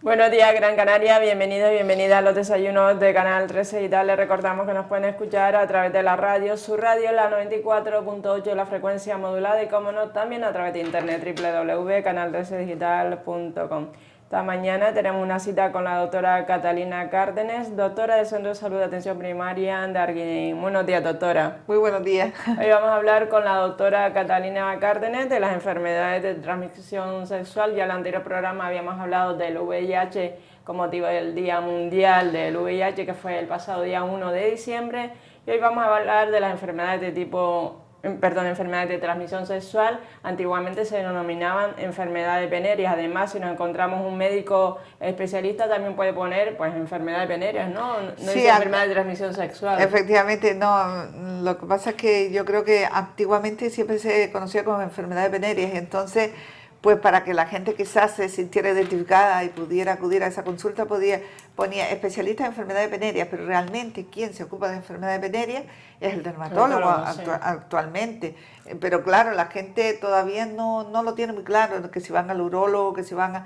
Buenos días, Gran Canaria, bienvenidos y bienvenidas a los desayunos de Canal 13 Digital. Les recordamos que nos pueden escuchar a través de la radio, su radio, la 94.8, la frecuencia modulada y, como no, también a través de internet, www.canal13digital.com. Esta mañana tenemos una cita con la doctora Catalina Cárdenes, doctora del Centro de Salud de Atención Primaria de Arguineguín. Buenos días, doctora. Muy buenos días. Hoy vamos a hablar con la doctora Catalina Cárdenes de las enfermedades de transmisión sexual. Ya en el anterior programa habíamos hablado del VIH con motivo del Día Mundial del VIH, que fue el pasado día 1 de diciembre. Y hoy vamos a hablar de las enfermedades enfermedades de transmisión sexual. Antiguamente se denominaban enfermedades venéreas. Además, si nos encontramos un médico especialista, también puede poner pues enfermedades venéreas, ¿no? No Sí, dice enfermedades de transmisión sexual. Efectivamente, no. Lo que pasa es que yo creo que antiguamente siempre se conocía como enfermedades venéreas, entonces, pues para que la gente quizás se sintiera identificada y pudiera acudir a esa consulta, ponía especialista en enfermedades venéreas, pero realmente quien se ocupa de enfermedades venéreas es el dermatólogo Sí. Actualmente. Pero claro, la gente todavía no lo tiene muy claro, que si van al urólogo, que si van a,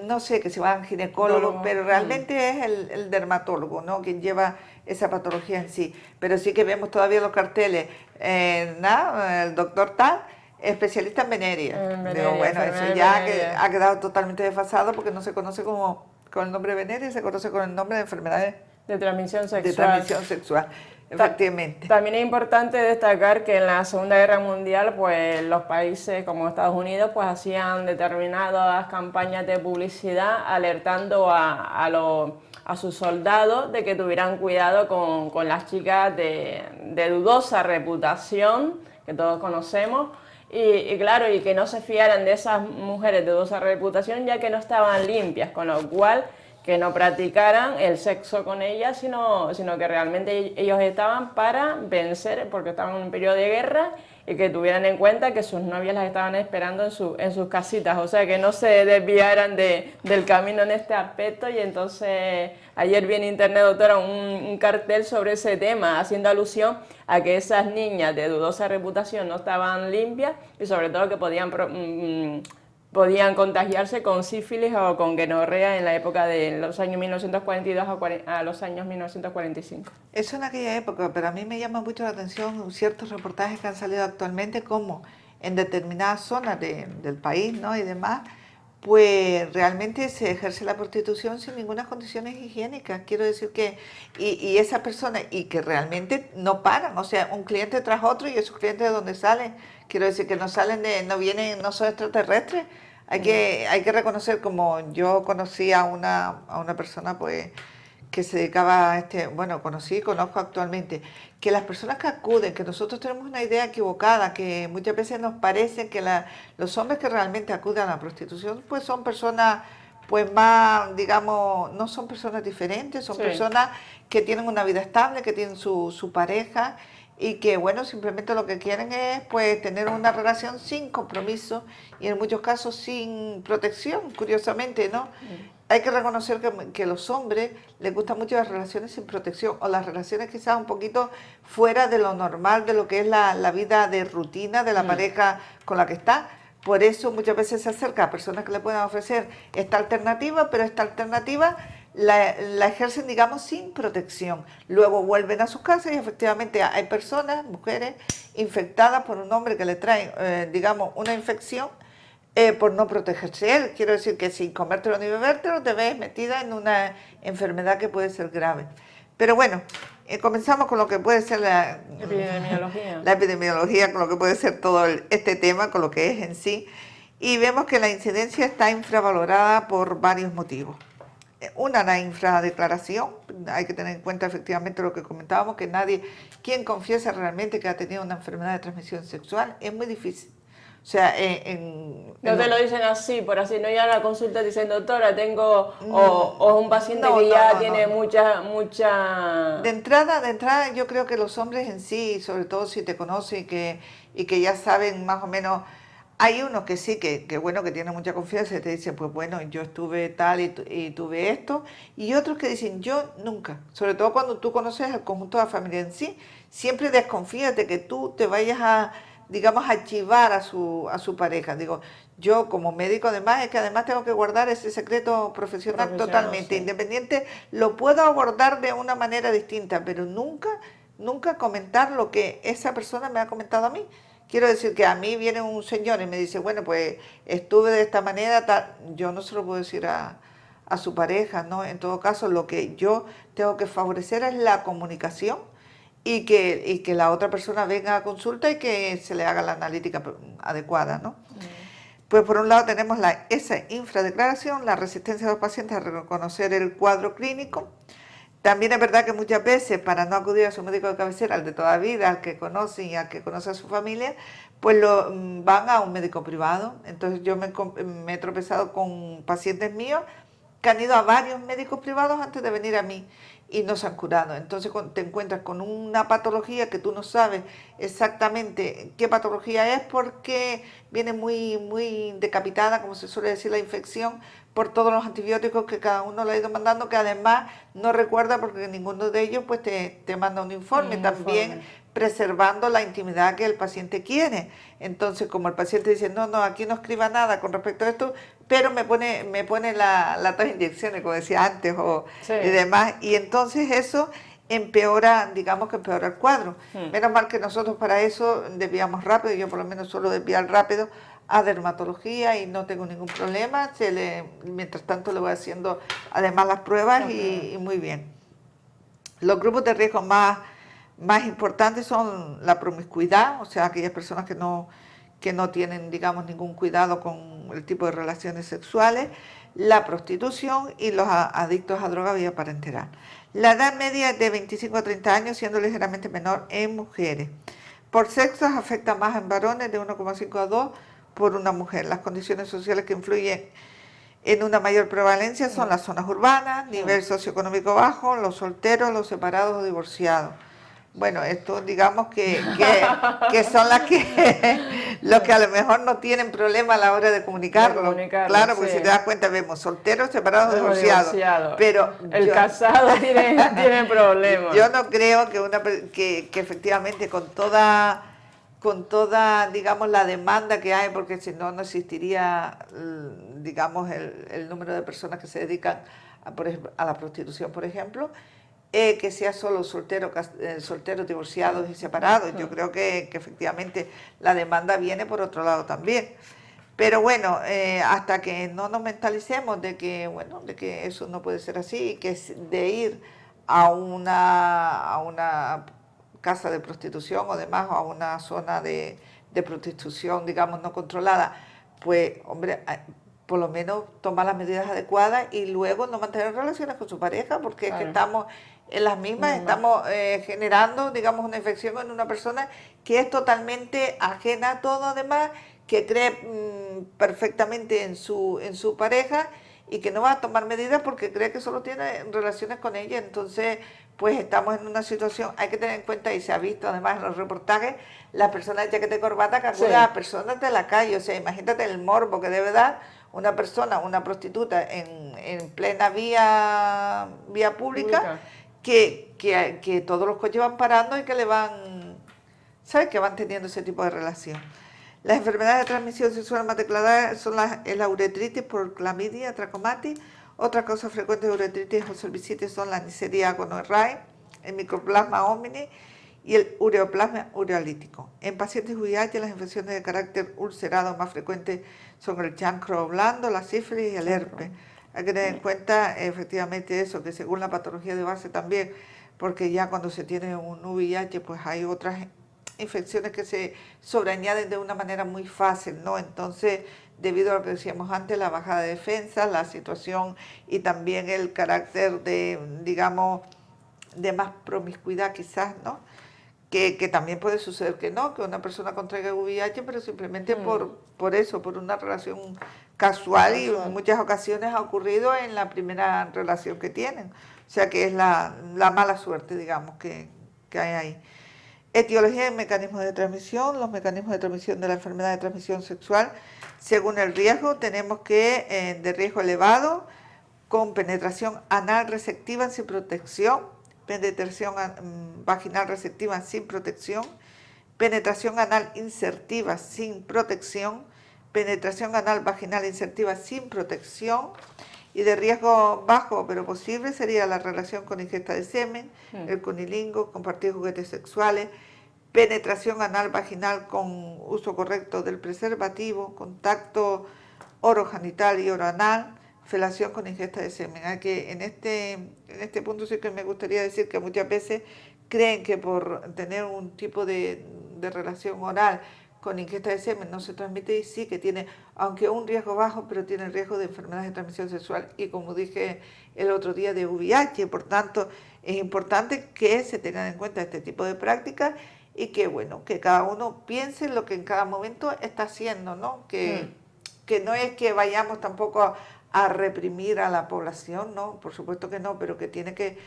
no sé, que si van al ginecólogo, pero realmente es el dermatólogo, ¿no?, quien lleva esa patología en sí. Pero sí que vemos todavía los carteles, el doctor tal, especialista en venérea. Digo, bueno, eso ya ha quedado totalmente desfasado porque no se conoce con el nombre de venérea, se conoce con el nombre de enfermedades de transmisión sexual. De transmisión sexual, efectivamente. También es importante destacar que en la Segunda Guerra Mundial, pues los países como Estados Unidos, pues hacían determinadas campañas de publicidad alertando a sus soldados de que tuvieran cuidado con las chicas de dudosa reputación, que todos conocemos. Y claro, y que no se fiaran de esas mujeres de dudosa reputación, ya que no estaban limpias, con lo cual que no practicaran el sexo con ellas, sino que realmente ellos estaban para vencer, porque estaban en un periodo de guerra, y que tuvieran en cuenta que sus novias las estaban esperando en sus casitas, o sea, que no se desviaran del camino en este aspecto. Y entonces ayer vi en internet, doctora, un cartel sobre ese tema, haciendo alusión a que esas niñas de dudosa reputación no estaban limpias y sobre todo que podían contagiarse con sífilis o con gonorrea en la época de los años 1942 a los años 1945. Eso en aquella época, pero a mí me llama mucho la atención ciertos reportajes que han salido actualmente, como en determinadas zonas del país, ¿no?, y demás, pues realmente se ejerce la prostitución sin ninguna condiciones higiénicas. Quiero decir que, y esas personas, y que realmente no paran, o sea, un cliente tras otro, y esos clientes de donde salen, quiero decir que no vienen, no son extraterrestres. Hay que reconocer, como yo conocí a una persona pues que se dedicaba a conozco actualmente, que las personas que acuden, que nosotros tenemos una idea equivocada, que muchas veces nos parece que los hombres que realmente acuden a la prostitución pues son personas pues más, digamos, no son personas diferentes, son personas que tienen una vida estable, que tienen su pareja, y que bueno, simplemente lo que quieren es pues tener una relación sin compromiso y en muchos casos sin protección, curiosamente, ¿no? Hay que reconocer que a los hombres les gustan mucho las relaciones sin protección, o las relaciones quizás un poquito fuera de lo normal, de lo que es la vida de rutina de la pareja con la que está. Por eso muchas veces se acerca a personas que le puedan ofrecer esta alternativa, pero esta alternativa la ejercen, digamos, sin protección. Luego vuelven a sus casas y efectivamente hay personas, mujeres, infectadas por un hombre que le trae, digamos, una infección por no protegerse él. Quiero decir que sin comértelo ni bebértelo te ves metida en una enfermedad que puede ser grave. Pero bueno, comenzamos con lo que puede ser la epidemiología, con lo que puede ser todo este tema, con lo que es en sí. Y vemos que la incidencia está infravalorada por varios motivos. La infradeclaración, hay que tener en cuenta efectivamente lo que comentábamos, que quien confiesa realmente que ha tenido una enfermedad de transmisión sexual, es muy difícil. O sea, no te lo dicen así, por así, no ya a la consulta dicen, doctora, tengo, o un paciente que ya tiene mucha... De entrada, yo creo que los hombres en sí, sobre todo si te conocen y que ya saben más o menos. Hay unos que sí, que bueno, que tienen mucha confianza y te dicen, pues bueno, yo estuve tal y tuve esto. Y otros que dicen, yo nunca. Sobre todo cuando tú conoces al conjunto de la familia en sí, siempre desconfías de que tú te vayas a, digamos, a chivar a su pareja. Digo, Yo como médico además, es que además tengo que guardar ese secreto profesional totalmente sí. independiente, lo puedo abordar de una manera distinta, pero nunca comentar lo que esa persona me ha comentado a mí. Quiero decir que a mí viene un señor y me dice, bueno, pues estuve de esta manera, tal. Yo no se lo puedo decir a su pareja, ¿no? En todo caso, lo que yo tengo que favorecer es la comunicación y que la otra persona venga a consulta y que se le haga la analítica adecuada, ¿no? Pues por un lado tenemos esa infradeclaración, la resistencia de los pacientes a reconocer el cuadro clínico. También es verdad que muchas veces para no acudir a su médico de cabecera, al de toda vida, al que conoce y al que conoce a su familia, pues van a un médico privado. Entonces yo me he tropezado con pacientes míos que han ido a varios médicos privados antes de venir a mí y no se han curado. Entonces te encuentras con una patología que tú no sabes exactamente qué patología es porque viene muy decapitada, como se suele decir, la infección por todos los antibióticos que cada uno le ha ido mandando, que además no recuerda porque ninguno de ellos pues te manda un informe. También preservando la intimidad que el paciente quiere. Entonces, como el paciente dice, no, aquí no escriba nada con respecto a esto, pero me pone las dos inyecciones, como decía antes, y demás, y entonces eso empeora, digamos que empeora el cuadro. Menos mal que nosotros para eso desviamos rápido, yo por lo menos suelo desviar rápido a dermatología y no tengo ningún problema, mientras tanto le voy haciendo además las pruebas y muy bien. Los grupos de riesgo más importantes son la promiscuidad, o sea, aquellas personas que no tienen, digamos, ningún cuidado con el tipo de relaciones sexuales, la prostitución y los adictos a droga vía parenteral. La edad media es de 25 a 30 años, siendo ligeramente menor en mujeres. Por sexos afecta más en varones, de 1,5 a 2 por una mujer. Las condiciones sociales que influyen en una mayor prevalencia son las zonas urbanas, nivel socioeconómico bajo, los solteros, los separados o divorciados. Bueno, esto digamos que son los que a lo mejor no tienen problema a la hora de comunicarlo. Claro, porque si te das cuenta vemos solteros, separados, divorciados. Pero el casado tiene problemas. Yo no creo que efectivamente con toda, digamos, la demanda que hay, porque si no, no existiría, digamos, el número de personas que se dedican a la prostitución, por ejemplo, que sea solo solteros, divorciados y separados. Yo creo que efectivamente la demanda viene por otro lado también. Pero bueno, hasta que no nos mentalicemos de que eso no puede ser así y que de ir a una casa de prostitución o demás, o a una zona de prostitución, digamos, no controlada, pues, hombre, por lo menos tomar las medidas adecuadas y luego no mantener relaciones con su pareja, porque es que estamos en las mismas, estamos generando, digamos, una infección en una persona que es totalmente ajena a todo además, que cree perfectamente en su pareja y que no va a tomar medidas porque cree que solo tiene relaciones con ella. Entonces, pues estamos en una situación, hay que tener en cuenta, y se ha visto además en los reportajes, las personas de chaqueta y corbata que acuden a personas de la calle. O sea, imagínate el morbo que debe dar una persona, una prostituta en plena vía pública. Que todos los coches van parando y que ¿sabes? Que van teniendo ese tipo de relación. Las enfermedades de transmisión sexual más declaradas son la uretritis por clamidia, trachomatis. Otra causa frecuente de uretritis o cervicitis son la Neisseria gonorrhoeae, el Mycoplasma hominis y el ureoplasma ureolítico. En pacientes VIH, las infecciones de carácter ulcerado más frecuentes son el chancro blando, la sífilis y el herpes. Hay que tener en cuenta efectivamente eso, que según la patología de base también, porque ya cuando se tiene un VIH, pues hay otras infecciones que se sobreañaden de una manera muy fácil, ¿no? Entonces, debido a lo que decíamos antes, la bajada de defensa, la situación y también el carácter de, digamos, de más promiscuidad quizás, ¿no? Que también puede suceder que una persona contraiga VIH, pero simplemente por eso, por una relación casual, y en muchas ocasiones ha ocurrido en la primera relación que tienen. O sea que es la mala suerte, digamos, que hay ahí. Etiología y mecanismos de transmisión. Los mecanismos de transmisión de la enfermedad de transmisión sexual, según el riesgo, tenemos que de riesgo elevado, con penetración anal receptiva sin protección, penetración vaginal receptiva sin protección, penetración anal insertiva sin protección, penetración anal vaginal insertiva sin protección, y de riesgo bajo pero posible sería la relación con ingesta de semen, el cunilingo, compartir juguetes sexuales, penetración anal vaginal con uso correcto del preservativo, contacto orogenital y oral, felación con ingesta de semen. Hay que, en este punto sí que me gustaría decir que muchas veces creen que por tener un tipo de relación oral con ingesta de semen no se transmite, y sí que tiene, aunque un riesgo bajo, pero tiene riesgo de enfermedades de transmisión sexual y, como dije el otro día, de VIH. Por tanto, es importante que se tengan en cuenta este tipo de prácticas y que, bueno, que cada uno piense en lo que en cada momento está haciendo, ¿no? Que no es que vayamos tampoco a reprimir a la población, ¿no? Por supuesto que no, pero que tiene que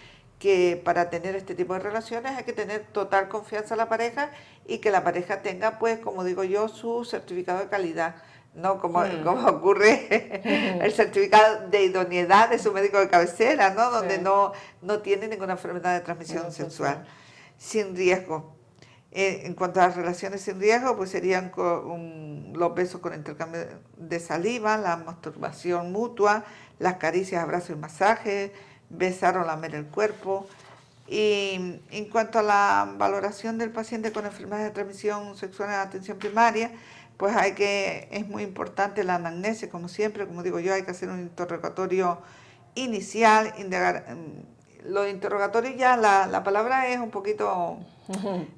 para tener este tipo de relaciones hay que tener total confianza en la pareja, y que la pareja tenga, pues, como digo yo, su certificado de calidad, ¿no? Como ocurre el certificado de idoneidad de su médico de cabecera, ¿no? Donde no tiene ninguna enfermedad de transmisión sexual, sin riesgo. En cuanto a las relaciones sin riesgo, pues serían los besos con intercambio de saliva, la masturbación mutua, las caricias, abrazos y masajes, besar o lamer el cuerpo. Y en cuanto a la valoración del paciente con enfermedades de transmisión sexual en la atención primaria, pues es muy importante la anamnesis, como siempre, como digo yo, hay que hacer un interrogatorio inicial, indagar. Los interrogatorios ya, la palabra es un poquito,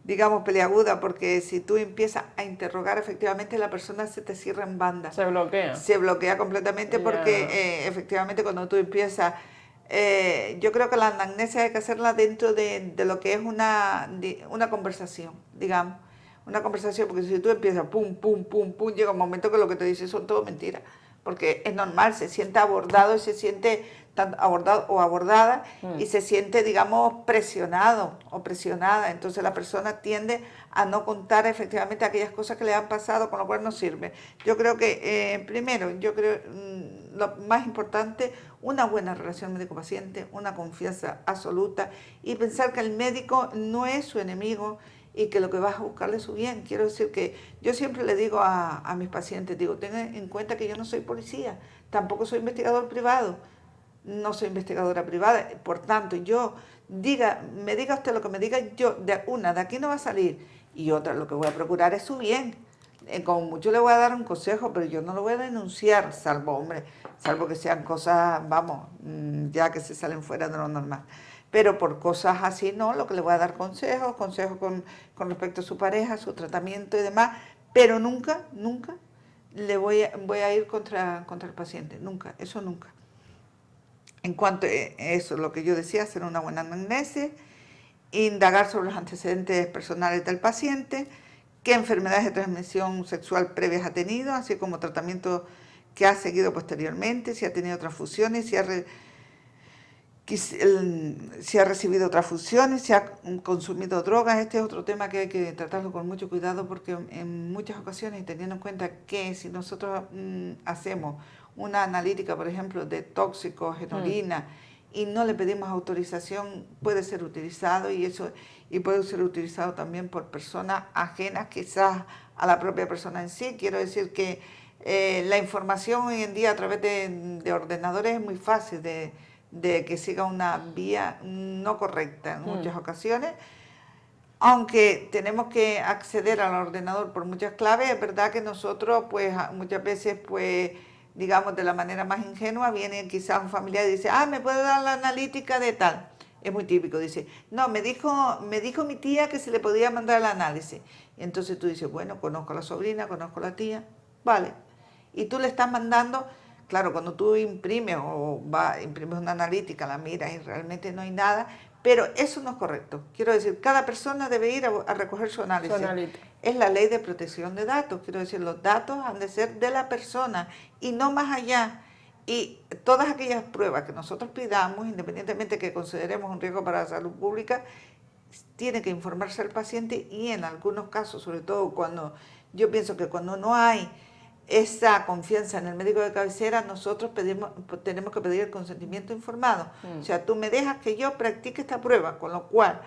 digamos, peliaguda, porque si tú empiezas a interrogar, efectivamente la persona se te cierra en banda. Se bloquea. Se bloquea completamente porque efectivamente cuando tú empiezas, yo creo que la anamnesis hay que hacerla dentro de lo que es una conversación, digamos. Una conversación, porque si tú empiezas pum, pum, pum, pum, llega un momento que lo que te dice son todo mentiras. Porque es normal, se siente abordado y se siente abordado o abordada y se siente, digamos, presionado o presionada. Entonces la persona tiende a no contar efectivamente aquellas cosas que le han pasado, con lo cual no sirve. Yo creo que, primero, lo más importante, una buena relación médico-paciente, una confianza absoluta, y pensar que el médico no es su enemigo y que lo que vas a buscarle es su bien. Quiero decir que yo siempre le digo a mis pacientes, digo, tengan en cuenta que yo no soy policía, tampoco soy investigador privado, no soy investigadora privada, por tanto, me diga usted lo que me diga, yo, de aquí no va a salir, y otra, lo que voy a procurar es su bien. Como mucho le voy a dar un consejo, pero yo no lo voy a denunciar, salvo que sean cosas, vamos, ya que se salen fuera de lo normal. Pero por cosas así, no, lo que le voy a dar consejos con respecto a su pareja, su tratamiento y demás, pero nunca le voy a ir contra el paciente, nunca, eso nunca. En cuanto a eso, lo que yo decía, hacer una buena anamnesis, indagar sobre los antecedentes personales del paciente, qué enfermedades de transmisión sexual previas ha tenido, así como tratamiento que ha seguido posteriormente, si ha tenido transfusiones, si ha recibido transfusiones, si ha consumido drogas. Este es otro tema que hay que tratarlo con mucho cuidado, porque en muchas ocasiones, teniendo en cuenta que si nosotros hacemos una analítica, por ejemplo, de tóxicos, en orina, y no le pedimos autorización, puede ser utilizado, y puede ser utilizado también por personas ajenas quizás a la propia persona en sí. Quiero decir que la información hoy en día a través de ordenadores es muy fácil de que siga una vía no correcta en muchas ocasiones. Aunque tenemos que acceder al ordenador por muchas claves, es verdad que nosotros, pues, muchas veces, pues, digamos, de la manera más ingenua, viene quizás un familiar y dice, ¿me puede dar la analítica de tal? Es muy típico, dice, no, me dijo mi tía que se le podía mandar el análisis. Y entonces tú dices, bueno, conozco a la sobrina, conozco a la tía, vale. Y tú le estás mandando, claro, cuando tú imprimes imprimes una analítica, la miras y realmente no hay nada, pero eso no es correcto. Quiero decir, cada persona debe ir a recoger su análisis. Es la ley de protección de datos. Quiero decir, los datos han de ser de la persona y no más allá. Y todas aquellas pruebas que nosotros pidamos, independientemente que consideremos un riesgo para la salud pública, tiene que informarse al paciente, y en algunos casos, sobre todo yo pienso que cuando no hay esa confianza en el médico de cabecera, nosotros tenemos que pedir el consentimiento informado. O sea, tú me dejas que yo practique esta prueba, con lo cual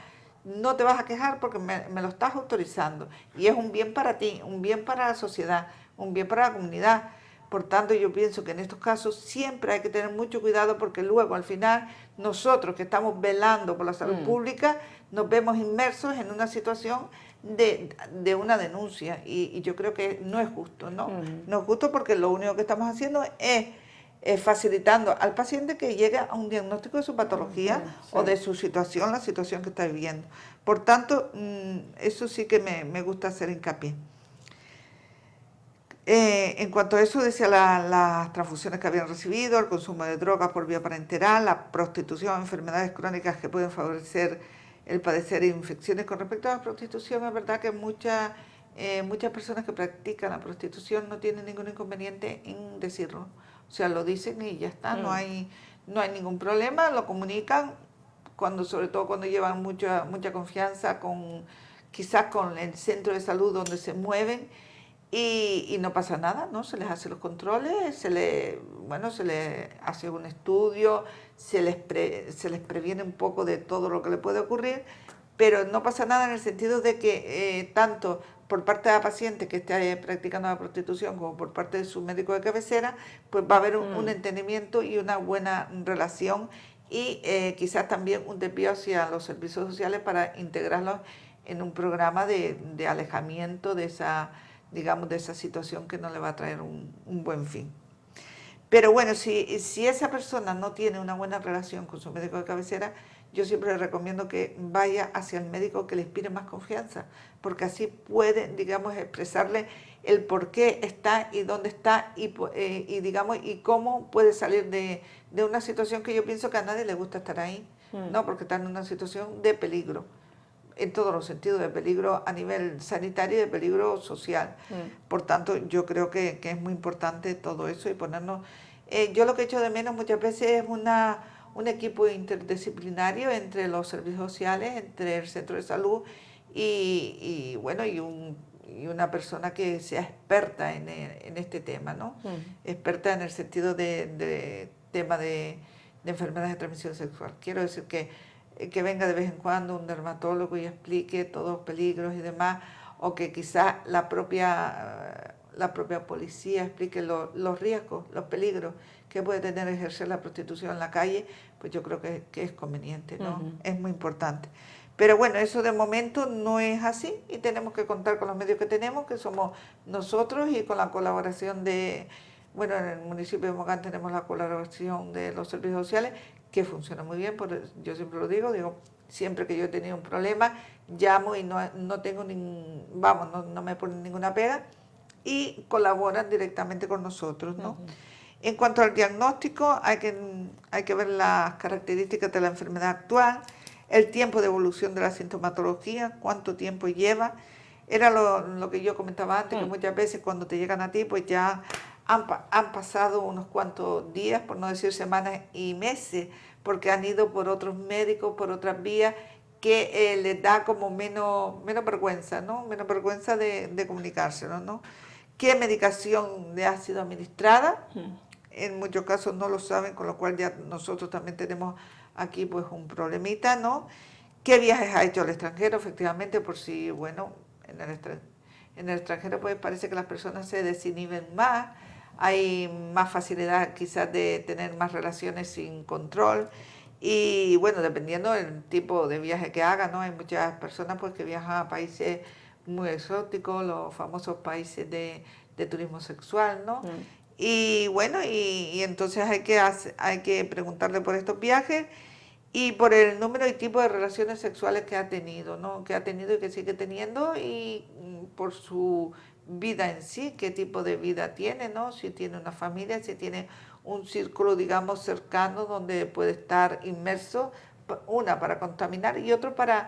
no te vas a quejar porque me lo estás autorizando. Y es un bien para ti, un bien para la sociedad, un bien para la comunidad. Por tanto, yo pienso que en estos casos siempre hay que tener mucho cuidado porque luego al final nosotros que estamos velando por la salud pública nos vemos inmersos en una situación de una denuncia y yo creo que no es justo, ¿no? No es justo porque lo único que estamos haciendo es facilitando al paciente que llegue a un diagnóstico de su patología o de su situación, la situación que está viviendo. Por tanto, eso sí que me gusta hacer hincapié. En cuanto a eso, decía las transfusiones que habían recibido, el consumo de drogas por vía parenteral, la prostitución, enfermedades crónicas que pueden favorecer el padecer infecciones. Con respecto a la prostitución, es verdad que muchas personas que practican la prostitución no tienen ningún inconveniente en decirlo. O sea, lo dicen y ya está, no hay ningún problema, lo comunican, sobre todo cuando llevan mucha confianza quizás con el centro de salud donde se mueven. Y no pasa nada, ¿no? Se les hace los controles, se les hace un estudio, se les previene un poco de todo lo que le puede ocurrir, pero no pasa nada en el sentido de que tanto por parte de la paciente que esté practicando la prostitución como por parte de su médico de cabecera, pues va a haber un entendimiento y una buena relación y quizás también un desvío hacia los servicios sociales para integrarlos en un programa de alejamiento de esa situación que no le va a traer un buen fin. Pero bueno, si esa persona no tiene una buena relación con su médico de cabecera, yo siempre le recomiendo que vaya hacia el médico que le inspire más confianza, porque así puede, expresarle el por qué está y dónde está y cómo puede salir de una situación que yo pienso que a nadie le gusta estar ahí, ¿no? Porque está en una situación de peligro. En todos los sentidos, de peligro a nivel sanitario y de peligro social. Por tanto, yo creo que es muy importante todo eso y ponernos... yo lo que echo de menos muchas veces es un equipo interdisciplinario entre los servicios sociales, entre el centro de salud y una persona que sea experta en este tema, ¿no? Experta en el sentido de tema de enfermedades de transmisión sexual. Quiero decir que venga de vez en cuando un dermatólogo y explique todos los peligros y demás, o que quizás la propia policía explique los riesgos, los peligros que puede tener ejercer la prostitución en la calle, pues yo creo que es conveniente, ¿no? Es muy importante. Pero bueno, eso de momento no es así y tenemos que contar con los medios que tenemos, que somos nosotros y con la colaboración en el municipio de Mogán tenemos la colaboración de los servicios sociales, que funciona muy bien, yo siempre lo digo, siempre que yo he tenido un problema, llamo y no tengo no me ponen ninguna pega y colaboran directamente con nosotros, ¿no? En cuanto al diagnóstico, hay que ver las características de la enfermedad actual, el tiempo de evolución de la sintomatología, cuánto tiempo lleva. Era lo que yo comentaba antes, que muchas veces cuando te llegan a ti, pues ya han pasado unos cuantos días, por no decir semanas y meses, porque han ido por otros médicos, por otras vías, que les da como menos vergüenza, ¿no? Menos vergüenza de comunicárselo, ¿no? ¿Qué medicación le ha sido administrada? En muchos casos no lo saben, con lo cual ya nosotros también tenemos aquí pues un problemita, ¿no? ¿Qué viajes ha hecho al extranjero? Efectivamente, por si, en el extranjero pues parece que las personas se desinhiben más, hay más facilidad quizás de tener más relaciones sin control y dependiendo del tipo de viaje que hagan, ¿no? Hay muchas personas pues que viajan a países muy exóticos, los famosos países de turismo sexual, ¿no? Y entonces hay que preguntarle por estos viajes y por el número y tipo de relaciones sexuales que ha tenido, ¿no? Que ha tenido y que sigue teniendo y por su vida en sí, qué tipo de vida tiene, ¿no? Si tiene una familia, si tiene un círculo, cercano donde puede estar inmerso, una para contaminar y otro para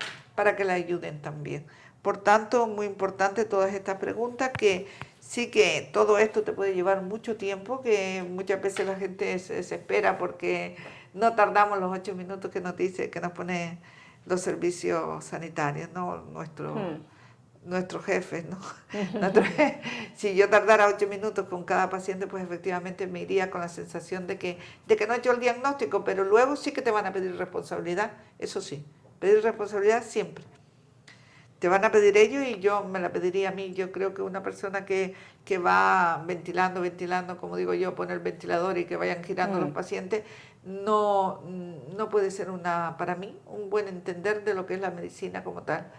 que le ayuden también. Por tanto, muy importante todas estas preguntas, que sí que todo esto te puede llevar mucho tiempo, que muchas veces la gente se desespera porque no tardamos los 8 minutos que nos pone los servicios sanitarios, ¿no? Nuestros jefes, ¿no? Si yo tardara 8 minutos con cada paciente, pues efectivamente me iría con la sensación de que no he hecho el diagnóstico, pero luego sí que te van a pedir responsabilidad, eso sí, pedir responsabilidad siempre. te van a pedir ellos y yo me la pediría a mí. Yo creo que una persona que va ventilando, como digo yo, pone el ventilador y que vayan girando los pacientes, no puede ser para mí un buen entender de lo que es la medicina como tal.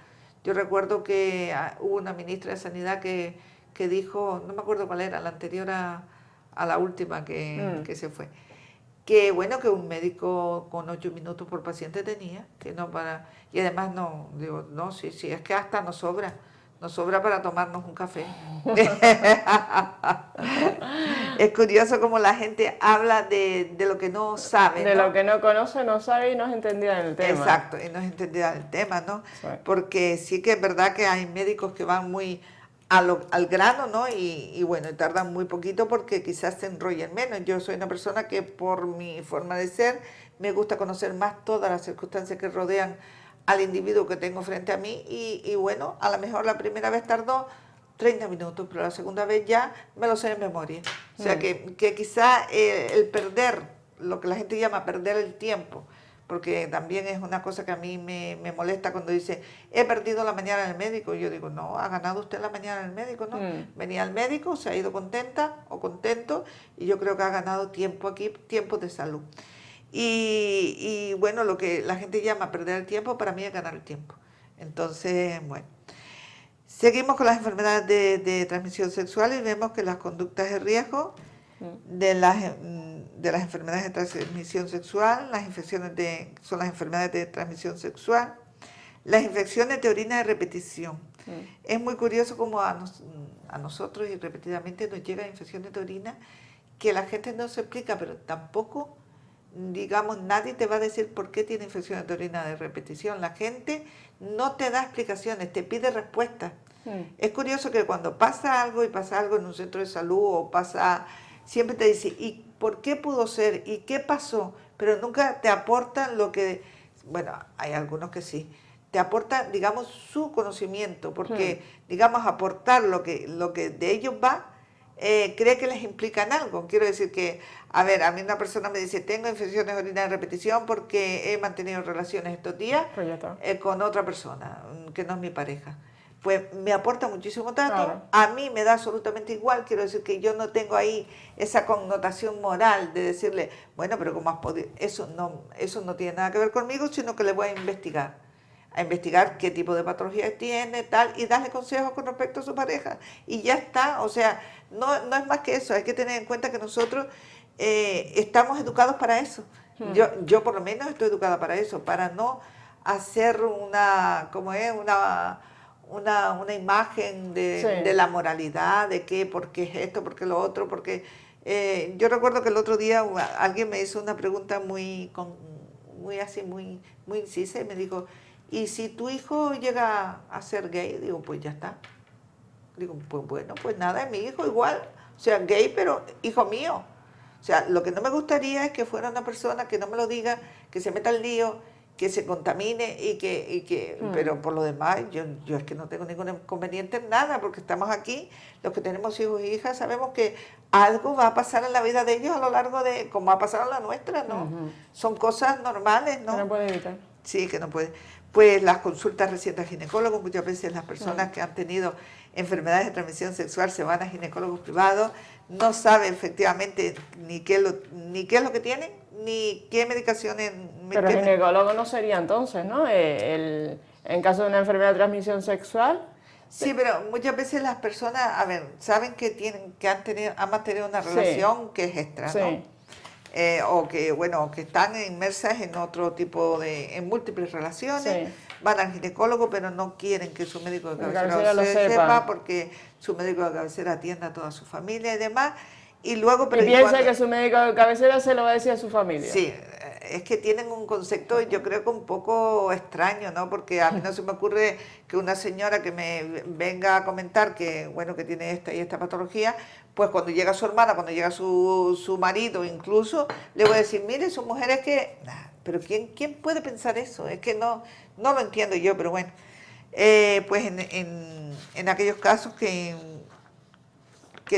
Yo recuerdo que hubo una ministra de Sanidad que dijo, no me acuerdo cuál era, la anterior a la última que se fue, que bueno, que un médico con 8 minutos por paciente tenía, que no para, y además no, digo, no, sí, es que hasta nos sobra para tomarnos un café. Es curioso cómo la gente habla de lo que no sabe, de ¿no? lo que no conoce, no sabe y no es entendida en el tema. Exacto, y no es entendida el tema, ¿no? Sí. Porque sí que es verdad que hay médicos que van muy al grano, ¿no? Y bueno, tardan muy poquito porque quizás se enrollen menos. Yo soy una persona que por mi forma de ser me gusta conocer más todas las circunstancias que rodean al individuo que tengo frente a mí y bueno, a lo mejor la primera vez tardó 30 minutos, pero la segunda vez ya me lo sé de memoria. O sea que quizá el perder, lo que la gente llama perder el tiempo, porque también es una cosa que a mí me molesta cuando dice, he perdido la mañana en el médico. Y yo digo, no, ha ganado usted la mañana en el médico, ¿no? Venía al médico, se ha ido contenta o contento, y yo creo que ha ganado tiempo aquí, tiempo de salud. Y bueno, lo que la gente llama perder el tiempo, para mí es ganar el tiempo. Entonces, bueno. Seguimos con las enfermedades de transmisión sexual y vemos que las conductas de riesgo de las enfermedades de transmisión sexual, las infecciones son las enfermedades de transmisión sexual, las infecciones de orina de repetición. Es muy curioso cómo a nosotros y repetidamente nos llegan infecciones de orina que la gente no se explica, pero tampoco, digamos, nadie te va a decir por qué tiene infecciones de orina de repetición. La gente no te da explicaciones, te pide respuestas. Es curioso que cuando pasa algo en un centro de salud o siempre te dice, ¿y por qué pudo ser? ¿Y qué pasó? Pero nunca te aportan lo que, bueno, hay algunos que sí, te aportan, digamos, su conocimiento, porque, digamos, aportar lo que de ellos va, cree que les implican algo. Quiero decir que, a ver, a mí una persona me dice, tengo infecciones de orina de repetición porque he mantenido relaciones estos días con otra persona, que no es mi pareja. Pues me aporta muchísimo dato, claro. A mí me da absolutamente igual, quiero decir que yo no tengo ahí esa connotación moral de decirle, bueno, pero ¿cómo has podido? Eso no tiene nada que ver conmigo, sino que le voy a investigar qué tipo de patología tiene, tal, y darle consejos con respecto a su pareja. Y ya está, o sea, no es más que eso, hay que tener en cuenta que nosotros estamos educados para eso. Yo por lo menos estoy educada para eso, para no hacer una imagen de la moralidad, de qué, por qué es esto, por qué lo otro, porque yo recuerdo que el otro día alguien me hizo una pregunta muy incisa y me dijo, ¿y si tu hijo llega a ser gay? Digo, pues ya está. Digo, pues bueno, pues nada, es mi hijo igual, o sea, gay, pero hijo mío. O sea, lo que no me gustaría es que fuera una persona que no me lo diga, que se meta al lío, que se contamine pero por lo demás yo es que no tengo ningún inconveniente en nada, porque estamos aquí, los que tenemos hijos y hijas sabemos que algo va a pasar en la vida de ellos a lo largo de, como ha pasado en la nuestra, ¿no? Son cosas normales, ¿no? Que no puede evitar. Sí, que no puede. Pues las consultas recientes al ginecólogo, muchas veces las personas que han tenido enfermedades de transmisión sexual se van a ginecólogos privados, no saben efectivamente ni qué es lo que tienen, ni qué medicaciones... Pero el ginecólogo no sería entonces, ¿no? En caso de una enfermedad de transmisión sexual... Sí, pero muchas veces las personas, a ver, saben que han mantenido una relación que es extra, ¿no? O que están inmersas en otro tipo en múltiples relaciones, van al ginecólogo, pero no quieren que su médico de cabecera lo sepa, porque su médico de cabecera atienda a toda su familia y demás. Y luego piensa que su médico de cabecera se lo va a decir a su familia. Sí, es que tienen un concepto, yo creo que un poco extraño, ¿no? Porque a mí no se me ocurre que una señora que me venga a comentar que, bueno, que tiene esta y esta patología, pues cuando llega su hermana, cuando llega su marido incluso, le voy a decir, mire, son mujeres que... Pero ¿quién puede pensar eso? Es que no lo entiendo yo, pero bueno. Pues en aquellos casos que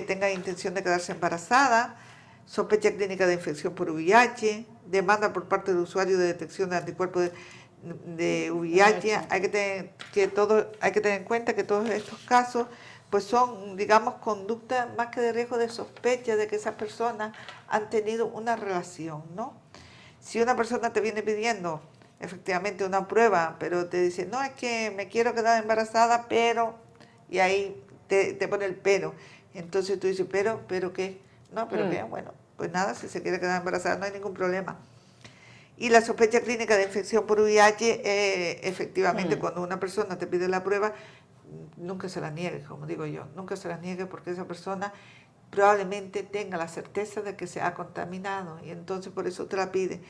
tengan intención de quedarse embarazada, sospecha clínica de infección por VIH, demanda por parte del usuario de detección de anticuerpos de VIH, hay que tener en cuenta que todos estos casos pues son, digamos, conductas más que de riesgo de sospecha de que esas personas han tenido una relación, ¿no? Si una persona te viene pidiendo efectivamente una prueba, pero te dice, no, es que me quiero quedar embarazada, pero, y ahí te pone el pero. Entonces tú dices, pero ¿qué? No, pero ¿qué? Bueno, pues nada, si se quiere quedar embarazada no hay ningún problema. Y la sospecha clínica de infección por VIH, efectivamente, cuando una persona te pide la prueba, nunca se la niegue, como digo yo, nunca se la niegue porque esa persona probablemente tenga la certeza de que se ha contaminado y entonces por eso te la pide.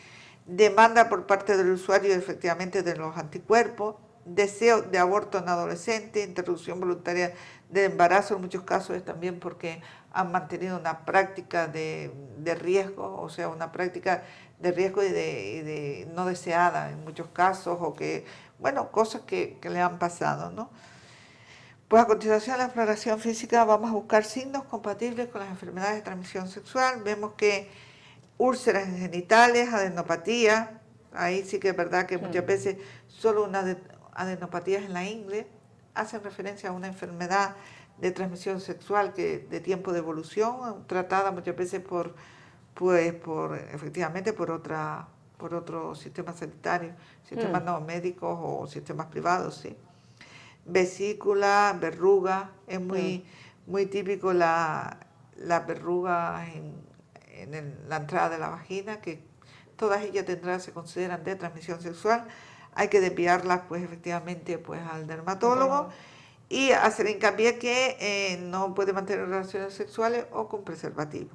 Demanda por parte del usuario efectivamente de los anticuerpos, deseo de aborto en adolescente, interrupción voluntaria del embarazo, en muchos casos es también porque han mantenido una práctica de riesgo, o sea, una práctica de riesgo y de no deseada en muchos casos, o que, bueno, cosas que le han pasado, ¿no? Pues a continuación de la exploración física vamos a buscar signos compatibles con las enfermedades de transmisión sexual. Vemos que úlceras genitales, adenopatía, ahí sí que es verdad que muchas veces solo unas adenopatías en la ingle hacen referencia a una enfermedad de transmisión sexual que de tiempo de evolución, tratada muchas veces efectivamente por otro sistema sanitario, sistemas no médicos o sistemas privados, sí. Vesícula, verruga, es muy típico la verruga en la entrada de la vagina, que todas ellas se consideran de transmisión sexual. Hay que desviarlas pues efectivamente pues al dermatólogo y hacer hincapié que no puede mantener relaciones sexuales o con preservativo.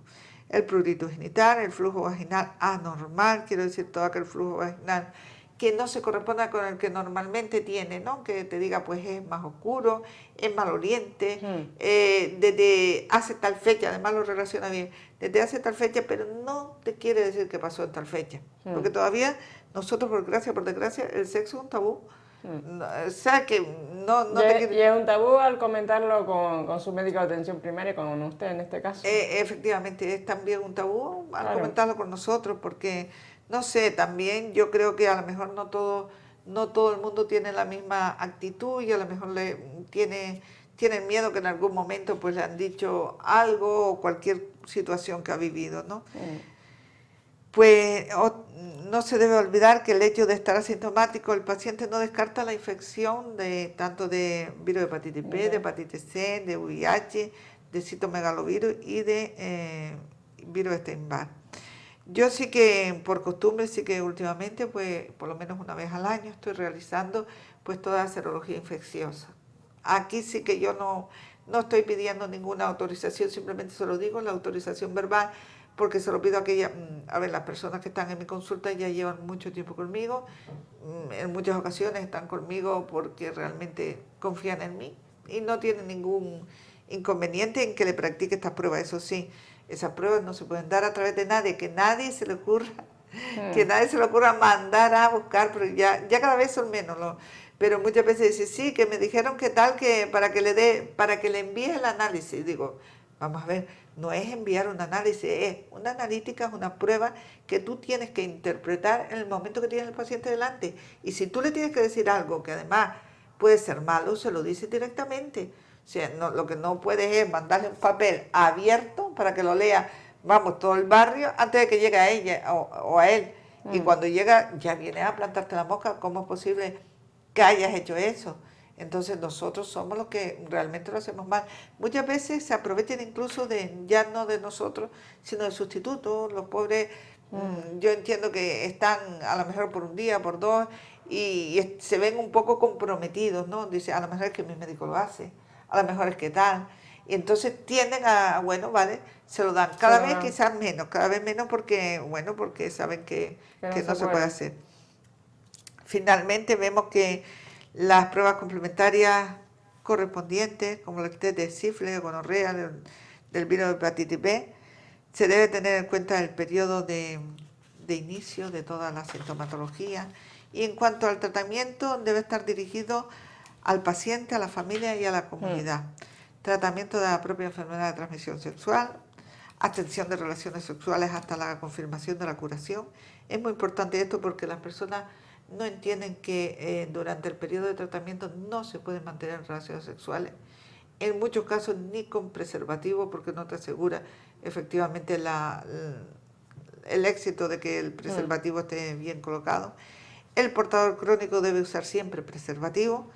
El prurito genital, el flujo vaginal anormal, quiero decir todo aquel flujo vaginal que no se corresponda con el que normalmente tiene, ¿no? Que te diga, pues es más oscuro, es maloliente, desde hace tal fecha, además lo relaciona bien, desde hace tal fecha, pero no te quiere decir que pasó en tal fecha, porque todavía nosotros, por gracia, por desgracia, el sexo es un tabú. O sea que y es un tabú al comentarlo con su médico de atención primaria, con usted en este caso. Efectivamente, es también un tabú al comentarlo con nosotros, porque no sé, también yo creo que a lo mejor no todo el mundo tiene la misma actitud y a lo mejor tienen miedo que en algún momento pues le han dicho algo o cualquier situación que ha vivido, ¿no? Pues no se debe olvidar que el hecho de estar asintomático, el paciente no descarta la infección tanto de virus de hepatitis B, de hepatitis C, de VIH, de citomegalovirus y de virus Epstein-Barr. Yo sí que, por costumbre, sí que últimamente, pues por lo menos una vez al año estoy realizando pues toda la serología infecciosa. Aquí sí que yo no estoy pidiendo ninguna autorización, simplemente se lo digo, la autorización verbal, porque se lo pido a las personas que están en mi consulta ya llevan mucho tiempo conmigo, en muchas ocasiones están conmigo porque realmente confían en mí y no tienen ningún inconveniente en que le practique estas pruebas. Eso sí, esas pruebas no se pueden dar a través de nadie, que nadie se le ocurra mandar a buscar, pero ya cada vez son menos. Pero muchas veces dice, sí, que me dijeron que tal, que para que le envíe el análisis. Digo, vamos a ver, no es enviar un análisis, es una analítica, es una prueba que tú tienes que interpretar en el momento que tienes el paciente delante. Y si tú le tienes que decir algo que además puede ser malo, se lo dices directamente. O sea, lo que no puedes es mandarle un papel abierto para que lo lea, vamos, todo el barrio, antes de que llegue a ella o a él. Y cuando llega, ya viene a plantarte la mosca. ¿Cómo es posible que hayas hecho eso? Entonces nosotros somos los que realmente lo hacemos mal. Muchas veces se aprovechan incluso ya no de nosotros, sino de sustitutos. Los pobres, yo entiendo que están a lo mejor por un día, por dos, y se ven un poco comprometidos, ¿no? Dice, a lo mejor es que mi médico lo hace, a lo mejor es que tal. Y entonces tienden bueno, vale, se lo dan. Cada vez quizás menos, cada vez menos porque saben que no se puede hacer. Finalmente vemos que las pruebas complementarias correspondientes, como el test de sífilis, gonorrea, del virus de hepatitis B, se debe tener en cuenta el periodo de inicio de toda la sintomatología. Y en cuanto al tratamiento, debe estar dirigido al paciente, a la familia y a la comunidad. Tratamiento de la propia enfermedad de transmisión sexual, abstención de relaciones sexuales hasta la confirmación de la curación. Es muy importante esto porque las personas no entienden que durante el periodo de tratamiento no se pueden mantener relaciones sexuales. En muchos casos ni con preservativo, porque no te asegura efectivamente el éxito de que el preservativo esté bien colocado. El portador crónico debe usar siempre preservativo.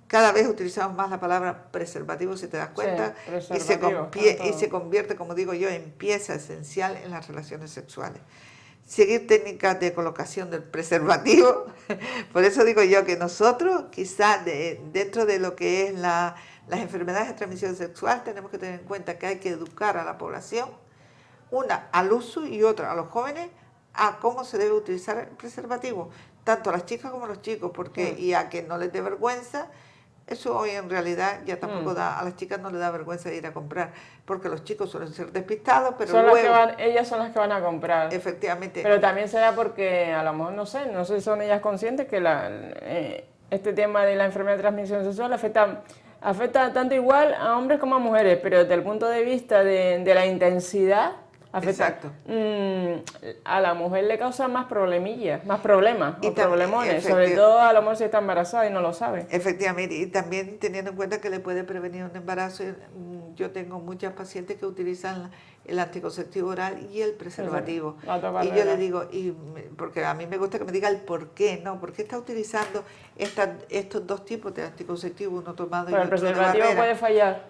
Cada vez utilizamos más la palabra preservativo, si te das cuenta, sí, y se convierte, como digo yo, en pieza esencial en las relaciones sexuales. Seguir técnicas de colocación del preservativo. Por eso digo yo que nosotros, quizás dentro de lo que es las enfermedades de transmisión sexual, tenemos que tener en cuenta que hay que educar a la población, una al uso y otra a los jóvenes, a cómo se debe utilizar el preservativo, tanto a las chicas como a los chicos, porque y a que no les dé vergüenza. Eso hoy en realidad ya tampoco a las chicas no les da vergüenza de ir a comprar, porque los chicos suelen ser despistados, pero son luego... ellas son las que van a comprar. Efectivamente. Pero también será porque a lo mejor, no sé si son ellas conscientes que este tema de la enfermedad de transmisión sexual afecta tanto igual a hombres como a mujeres, pero desde el punto de vista de la intensidad, Exacto. A la mujer le causa más problemillas, más problemas o problemones, sobre todo a lo mejor si está embarazada y no lo sabe. Efectivamente, y también teniendo en cuenta que le puede prevenir un embarazo. Yo tengo muchas pacientes que utilizan el anticonceptivo oral y el preservativo. Y yo le digo, porque a mí me gusta que me diga el por qué, ¿no? ¿Por qué está utilizando estos dos tipos de anticonceptivo, uno tomado y otro de barrera? ¿Pero el preservativo puede fallar?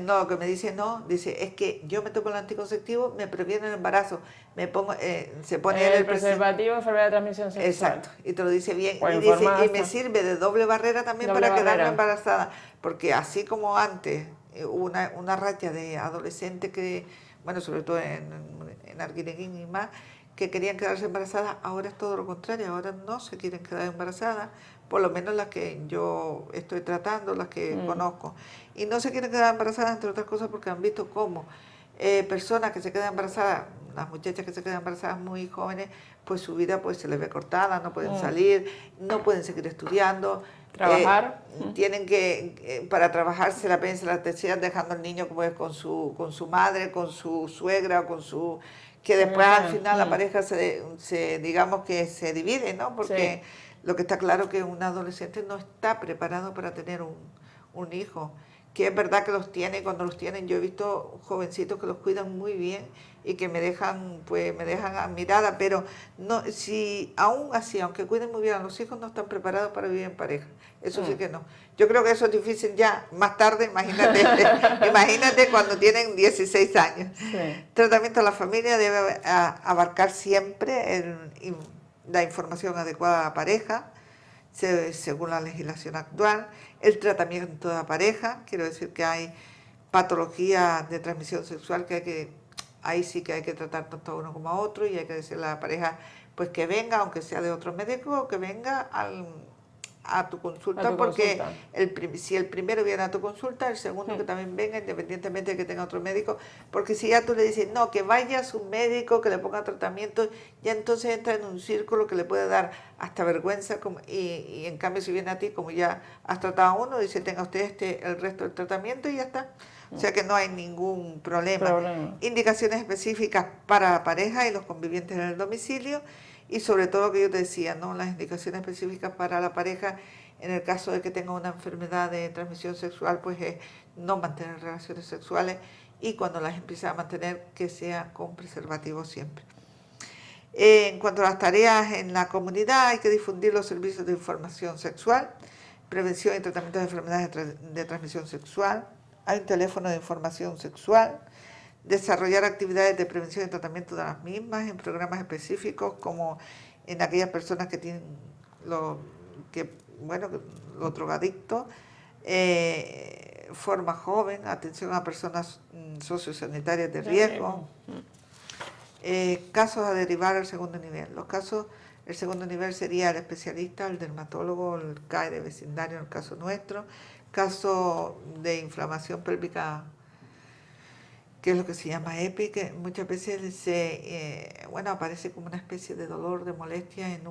No, que me dice, dice, es que yo me tomo el anticonceptivo, me previene el embarazo, me pongo, se pone el preservativo, enfermedad de transmisión sexual. Exacto, y te lo dice bien. Pues y me sirve de doble barrera también para quedarme embarazada, porque así como antes, una racha de adolescentes que, bueno, sobre todo en Arguineguín y más, que querían quedarse embarazadas, ahora es todo lo contrario, ahora no se quieren quedar embarazadas, por lo menos las que yo estoy tratando, las que conozco, y no se quieren quedar embarazadas, entre otras cosas, porque han visto cómo personas que se quedan embarazadas, las muchachas que se quedan embarazadas muy jóvenes, pues su vida pues se les ve cortada, no pueden salir, no pueden seguir estudiando, trabajar, tienen que, para trabajar se la ven, se la tercian dejando al niño como es con su madre, con su suegra o con su... que después al final la pareja digamos que se divide, ¿no? Porque lo que está claro es que un adolescente no está preparado para tener un hijo, que es verdad que los tiene, y cuando los tienen yo he visto jovencitos que los cuidan muy bien y que me dejan admirada, pero no, si aún así, aunque cuiden muy bien a los hijos, no están preparados para vivir en pareja. Eso sí que no. Yo creo que eso es difícil ya más tarde, imagínate cuando tienen 16 años. Sí. Tratamiento a la familia debe abarcar siempre la información adecuada a la pareja, según la legislación actual, el tratamiento de la pareja, quiero decir que hay patologías de transmisión sexual ahí sí que hay que tratar tanto a uno como a otro, y hay que decirle a la pareja pues que venga, aunque sea de otro médico, que venga a tu consulta, porque si el primero viene a tu consulta, el segundo que también venga, independientemente de que tenga otro médico, porque si ya tú le dices, no, que vaya a su médico, que le ponga tratamiento, ya entonces entra en un círculo que le puede dar hasta vergüenza, y en cambio si viene a ti, como ya has tratado a uno, dice, tenga usted el resto del tratamiento y ya está. O sea que no hay ningún problema. Indicaciones específicas para la pareja y los convivientes en el domicilio, y sobre todo lo que yo te decía, ¿no? Las indicaciones específicas para la pareja en el caso de que tenga una enfermedad de transmisión sexual, pues es no mantener relaciones sexuales, y cuando las empieza a mantener, que sea con preservativo siempre. En cuanto a las tareas en la comunidad, hay que difundir los servicios de información sexual, prevención y tratamiento de enfermedades de transmisión sexual. Hay un teléfono de información sexual, desarrollar actividades de prevención y tratamiento de las mismas en programas específicos, como en aquellas personas que tienen los drogadictos, forma joven, atención a personas sociosanitarias de riesgo, casos a derivar al segundo nivel. El segundo nivel sería el especialista, el dermatólogo, el CAE de vecindario, en el caso nuestro, caso de inflamación pélvica, que es lo que se llama EPI, que muchas veces aparece como una especie de dolor, de molestia en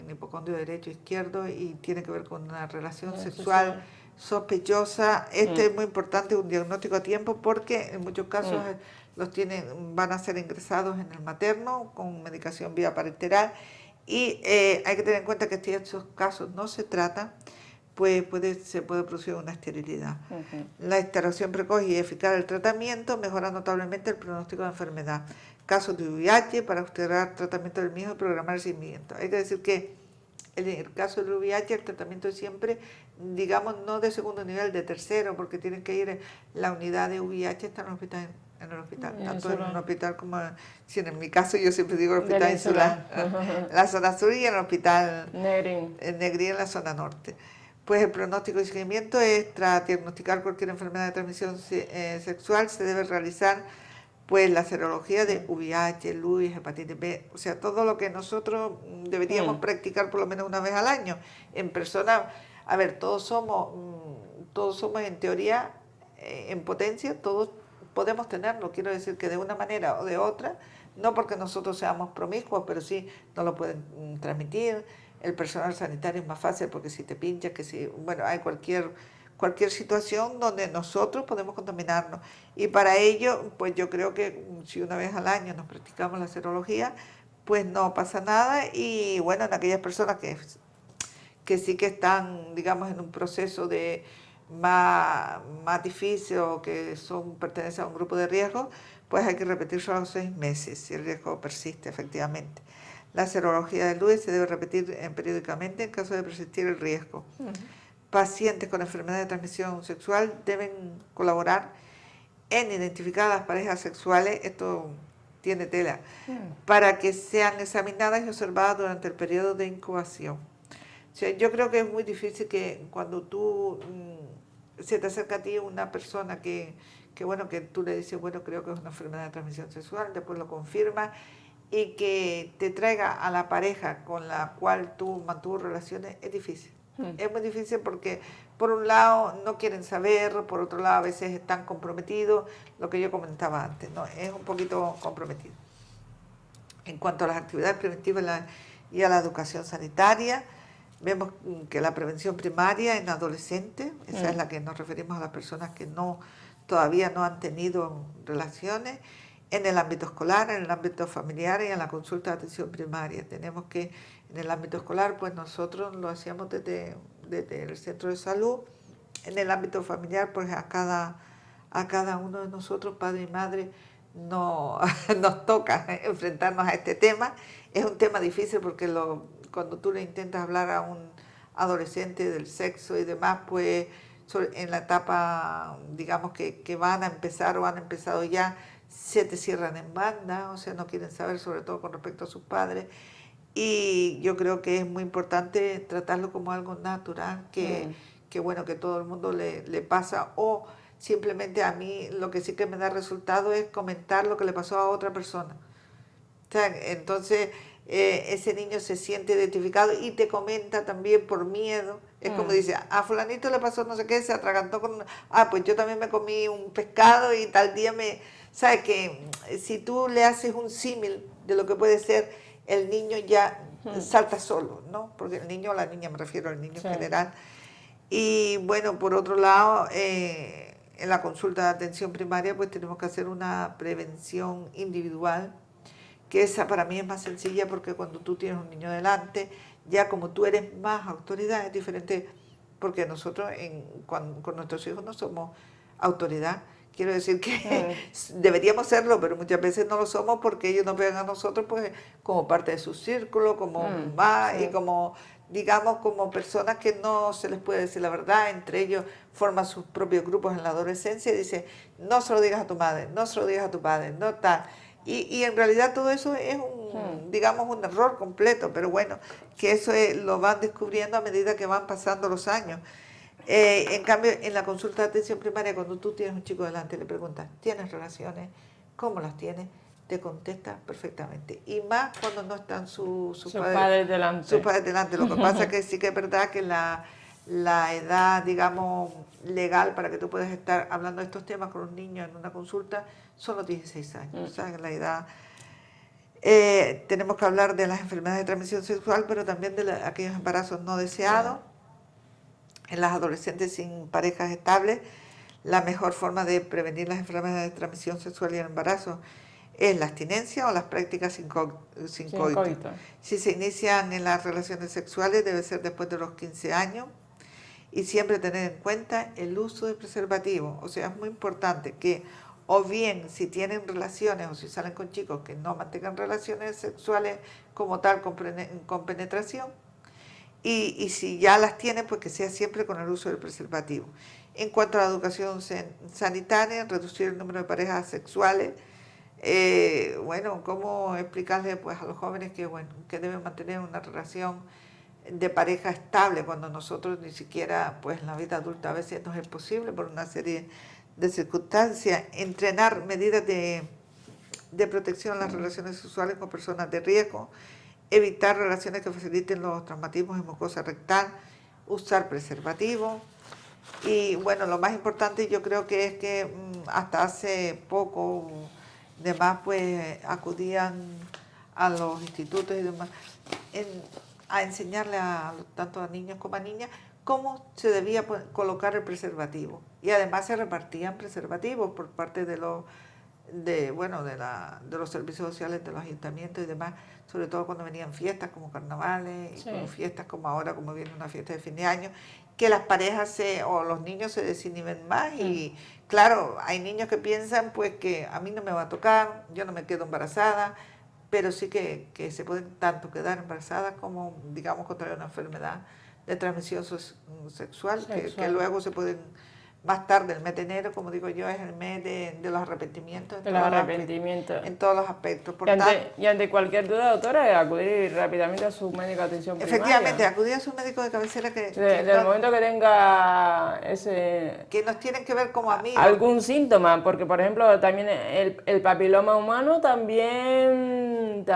el hipocondrio derecho izquierdo, y tiene que ver con una relación sexual sospechosa. Es muy importante un diagnóstico a tiempo, porque en muchos casos van a ser ingresados en el materno con medicación vía parenteral, Y hay que tener en cuenta que si estos casos no se tratan, pues se puede producir una esterilidad. La instalación precoz y eficaz del tratamiento mejora notablemente el pronóstico de enfermedad. Casos de VIH, para usted tratamiento del mismo y programar el seguimiento. Hay que decir que en el caso del VIH el tratamiento es siempre, digamos, no de segundo nivel, de tercero, porque tienen que ir, la unidad de VIH está en el hospital, tanto en un hospital como, si en mi caso yo siempre digo el hospital insular, en la zona sur, y en el hospital Negrín en la zona norte. Pues el pronóstico y seguimiento es, tras diagnosticar cualquier enfermedad de transmisión sexual, se debe realizar pues la serología de VIH, LUIS, hepatitis B, o sea, todo lo que nosotros deberíamos practicar por lo menos una vez al año. En personas, a ver, todos somos en teoría, en potencia, todos podemos tenerlo, quiero decir que de una manera o de otra, no porque nosotros seamos promiscuos, pero sí nos lo pueden transmitir. El personal sanitario es más fácil porque si te pinchas, que si, bueno, hay cualquier situación donde nosotros podemos contaminarnos. Y para ello, pues yo creo que si una vez al año nos practicamos la serología, pues no pasa nada. Y bueno, en aquellas personas que sí que están, digamos, en un proceso de más difícil o que pertenecen a un grupo de riesgo, pues hay que repetirlo a los 6 meses si el riesgo persiste efectivamente. La serología del LUIS se debe repetir periódicamente en caso de persistir el riesgo. Pacientes con enfermedad de transmisión sexual deben colaborar en identificar a las parejas sexuales, esto tiene tela, para que sean examinadas y observadas durante el periodo de incubación. O sea, yo creo que es muy difícil que cuando tú se te acerca a ti una persona que bueno, que tú le dices, bueno, creo que es una enfermedad de transmisión sexual, después lo confirma, y que te traiga a la pareja con la cual tú mantuvo relaciones, es difícil. Es muy difícil porque por un lado no quieren saber, por otro lado a veces están comprometidos, lo que yo comentaba antes, ¿no? Es un poquito comprometido. En cuanto a las actividades preventivas y a la educación sanitaria, vemos que la prevención primaria en adolescentes, esa es la que nos referimos a las personas que todavía no han tenido relaciones, en el ámbito escolar, en el ámbito familiar y en la consulta de atención primaria. Tenemos que, en el ámbito escolar, pues nosotros lo hacíamos desde el centro de salud. En el ámbito familiar, pues a cada uno de nosotros, padre y madre, nos toca enfrentarnos a este tema. Es un tema difícil porque cuando tú le intentas hablar a un adolescente del sexo y demás, pues en la etapa, digamos, que van a empezar o han empezado ya, se te cierran en banda, o sea, no quieren saber, sobre todo con respecto a sus padres. Y yo creo que es muy importante tratarlo como algo natural, que bueno, que todo el mundo le pasa, o simplemente a mí lo que sí que me da resultado es comentar lo que le pasó a otra persona. O sea, entonces ese niño se siente identificado y te comenta también por miedo. Es como dice, a fulanito le pasó no sé qué, se atragantó con... pues yo también me comí un pescado y tal día ¿Sabes que si tú le haces un símil de lo que puede ser, el niño ya salta solo, ¿no? Porque el niño o la niña, me refiero al niño en general. Y bueno, por otro lado, en la consulta de atención primaria, pues tenemos que hacer una prevención individual, que esa para mí es más sencilla porque cuando tú tienes un niño delante, ya como tú eres más autoridad, es diferente, porque nosotros con nuestros hijos no somos autoridad. Quiero decir que deberíamos serlo, pero muchas veces no lo somos porque ellos nos ven a nosotros pues como parte de su círculo, como más y como, digamos, como personas que no se les puede decir la verdad. Entre ellos forman sus propios grupos en la adolescencia y dicen, no se lo digas a tu madre, no se lo digas a tu padre, no tal. Y en realidad todo eso es digamos, un error completo, pero bueno, que eso lo van descubriendo a medida que van pasando los años. En cambio, en la consulta de atención primaria, cuando tú tienes un chico delante y le preguntas, ¿tienes relaciones? ¿Cómo las tienes? Te contesta perfectamente. Y más cuando no están sus padres delante. Sus padres delante. Lo que pasa es que sí que es verdad que la edad, digamos, legal para que tú puedas estar hablando de estos temas con un niño en una consulta son los 16 años. O sea, la edad... tenemos que hablar de las enfermedades de transmisión sexual, pero también de aquellos embarazos no deseados. En las adolescentes sin parejas estables, la mejor forma de prevenir las enfermedades de transmisión sexual y el embarazo es la abstinencia o las prácticas sin Sin coito. coito. Si se inician en las relaciones sexuales debe ser después de los 15 años y siempre tener en cuenta el uso de preservativo. O sea, es muy importante que o bien si tienen relaciones o si salen con chicos que no mantengan relaciones sexuales como tal con penetración, y si ya las tienen, pues que sea siempre con el uso del preservativo. En cuanto a la educación sanitaria, reducir el número de parejas sexuales, bueno, cómo explicarle pues a los jóvenes que bueno, que deben mantener una relación de pareja estable cuando nosotros ni siquiera pues en la vida adulta a veces no es posible por una serie de circunstancias. Entrenar medidas de protección en las relaciones sexuales con personas de riesgo, evitar relaciones que faciliten los traumatismos en mucosa rectal, usar preservativo. Y bueno, lo más importante yo creo que es que hasta hace poco demás pues acudían a los institutos y demás a enseñarle tanto a niños como a niñas cómo se debía colocar el preservativo. Y además se repartían preservativos por parte de los de los servicios sociales de los ayuntamientos y demás, sobre todo cuando venían fiestas como carnavales y Sí. como fiestas como ahora, como viene una fiesta de fin de año, que las parejas o los niños se desinhiben más y claro, hay niños que piensan pues que a mí no me va a tocar, yo no me quedo embarazada, pero sí que se pueden tanto quedar embarazadas como, digamos, contraer una enfermedad de transmisión sexual. Que luego se pueden, más tarde, el mes de enero, como digo yo, es el mes de los arrepentimientos. En todos los aspectos. Y ante cualquier duda, doctora, acudir rápidamente a su médico de atención primaria. Efectivamente, acudir a su médico de cabecera del momento que tenga ese... Que nos tienen que ver como amigos. Algún síntoma, porque por ejemplo también el papiloma humano también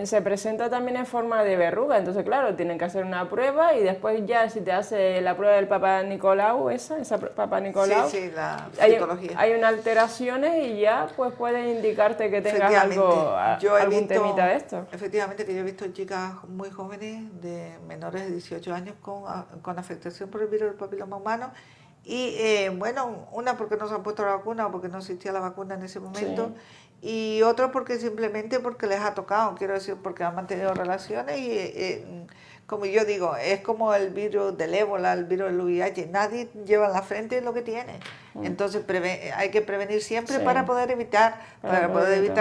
se presenta también en forma de verruga, entonces claro, tienen que hacer una prueba y después ya si te hace la prueba del Papa Nicolau, esa Papa Nicolau, sí, la citología. Hay unas alteraciones y ya pues puede indicarte que tengas algún temita de esto. Efectivamente que yo he visto chicas muy jóvenes, de menores de 18 años con afectación por el virus del papiloma humano y bueno, una porque no se han puesto la vacuna o porque no existía la vacuna en ese momento. Sí. Y otro porque simplemente porque les ha tocado, quiero decir, porque han mantenido relaciones y como yo digo, es como el virus del ébola, el virus del VIH, nadie lleva en la frente lo que tiene. Entonces hay que prevenir siempre para poder evitar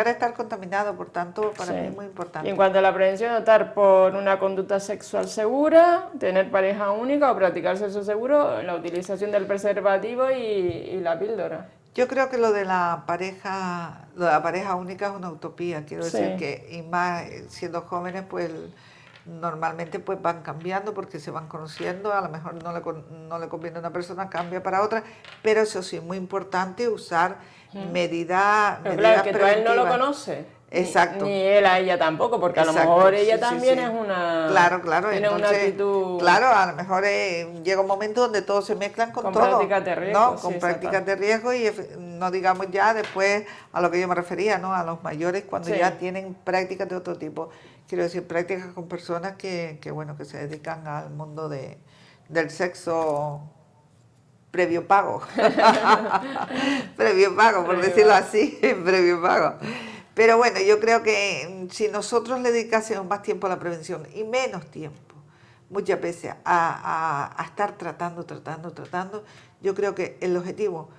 estar contaminado, por tanto para mí es muy importante. Y en cuanto a la prevención, optar por una conducta sexual segura, tener pareja única o practicar sexo seguro, la utilización del preservativo y la píldora. Yo creo que lo de la pareja única es una utopía, quiero decir que, y más siendo jóvenes, pues normalmente pues van cambiando porque se van conociendo, a lo mejor no le conviene a una persona, cambia para otra, pero eso sí, es muy importante usar medidas claro, que tú a él no lo conoce. Exacto. Ni él a ella tampoco, porque a lo mejor ella también es una... Claro, tiene entonces, una actitud... Claro, a lo mejor llega un momento donde todos se mezclan con todo. Prácticas de riesgo. ¿No? Con prácticas de riesgo y no digamos ya después a lo que yo me refería, ¿no? A los mayores cuando ya tienen prácticas de otro tipo. Quiero decir, prácticas con personas que se dedican al mundo del sexo previo pago. Previo pago, por decirlo así, previo pago. Pero bueno, yo creo que si nosotros le dedicásemos más tiempo a la prevención y menos tiempo, muchas veces, a estar tratando, yo creo que el objetivo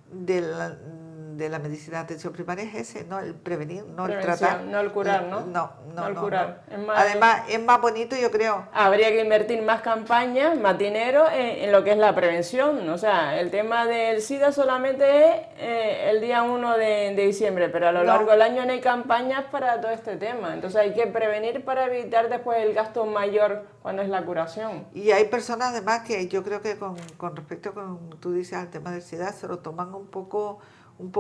de la medicina de atención primaria es ese, ¿no? El prevenir, no el tratar. No el curar, ¿no? No el curar. No. Además, es más bonito, yo creo. Habría que invertir más campañas, más dinero en lo que es la prevención. O sea, el tema del SIDA solamente es el día 1 de diciembre, pero a lo largo del año no hay campañas para todo este tema. Entonces hay que prevenir para evitar después el gasto mayor cuando es la curación. Y hay personas además que yo creo que con respecto, como tú dices, al tema del SIDA, se lo toman un poco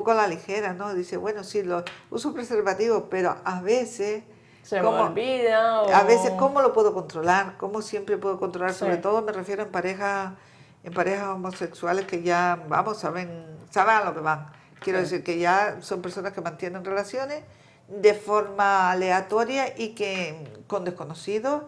a la ligera, ¿no? Dice, bueno, sí, uso preservativo, pero a veces... Se me olvida. A veces, ¿cómo lo puedo controlar? ¿Cómo siempre puedo controlar? Sobre todo me refiero en parejas homosexuales que ya, saben a lo que van. Quiero decir que ya son personas que mantienen relaciones de forma aleatoria y que con desconocidos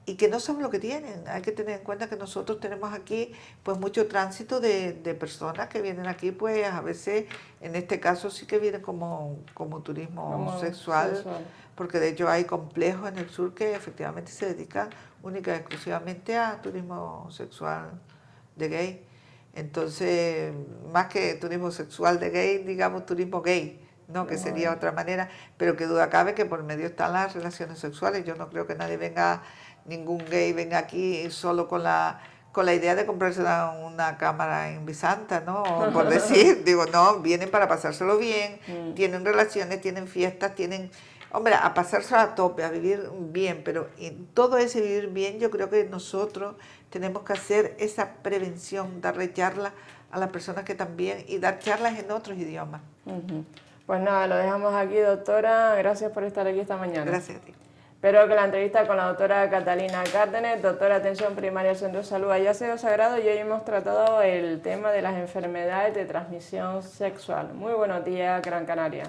y que no saben lo que tienen. Hay que tener en cuenta que nosotros tenemos aquí pues mucho tránsito de personas que vienen aquí, pues a veces, en este caso sí que vienen como turismo Como sexual, sexual. porque de hecho hay complejos en el sur que efectivamente se dedican única y exclusivamente a turismo sexual de gay. Entonces, más que turismo sexual de gay, digamos turismo gay, ¿no? Que sería otra manera, pero que duda cabe que por medio están las relaciones sexuales. Yo no creo que nadie venga, ningún gay venga aquí solo con la idea de comprarse una cámara en Visanta, ¿no? O por decir, digo, no, vienen para pasárselo bien, tienen relaciones, tienen fiestas, tienen, hombre, a pasárselo a tope, a vivir bien, pero en todo ese vivir bien yo creo que nosotros tenemos que hacer esa prevención, darle charlas a las personas que también, y dar charlas en otros idiomas. Pues nada, lo dejamos aquí, doctora. Gracias por estar aquí esta mañana. Gracias a ti. Espero que la entrevista con la doctora Catalina Cárdenas, doctora de Atención Primaria Centro de Salud, haya sido sagrado, y hoy hemos tratado el tema de las enfermedades de transmisión sexual. Muy buenos días, Gran Canaria.